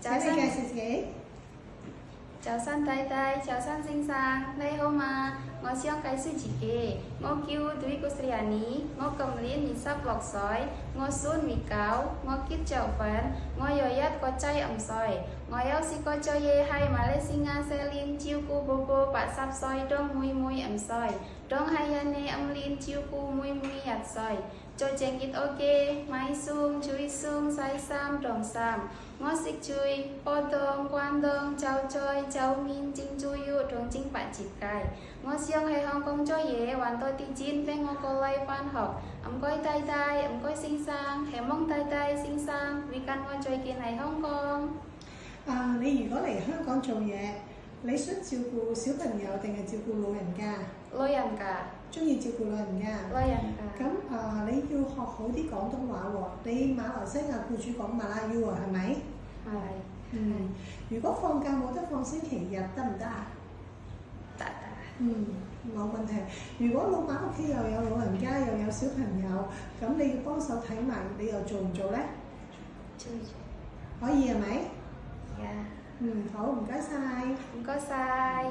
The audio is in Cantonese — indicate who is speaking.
Speaker 1: 請你介紹自己。
Speaker 2: 早晨太太，早晨先生，你好嗎？我想介紹自己，我叫Dwi Kusriani，我今年26歲，我孫未9，我結咗婚，我有一個仔5歲，我有試過做嘢喺馬來西亞4年照顧寶寶80歲，同妹妹5歲，同喺印尼5年照顧妹妹1歲。做正業 OK， 買餸、煮餸、洗衫、燙衫。我識煮波凍、關凍、炒菜、炒麵、蒸豬肉同蒸白切雞。我想喺香港做嘢，揾多啲錢俾我過嚟返學。唔該太太，唔該先生，希望太太先生會跟我再見喺香港。
Speaker 1: 你如果嚟香港做嘢，你想照顧小朋友定係照顧老人家？
Speaker 2: 老人家。
Speaker 1: 中意照顧老人家。
Speaker 2: 老人家。
Speaker 1: 咁你要學好啲廣東話喎。你馬來西亞僱主講馬拉語喎，係咪？
Speaker 2: 係。
Speaker 1: 如果放假冇得放星期日得唔得啊？
Speaker 2: 得。
Speaker 1: 冇問題。如果老闆屋企又有老人家又有小朋友，咁你要幫手睇埋，你又做唔做咧？
Speaker 2: 做。
Speaker 1: 可以係咪？
Speaker 2: 呀。
Speaker 1: 好，唔該晒。
Speaker 2: 唔該晒。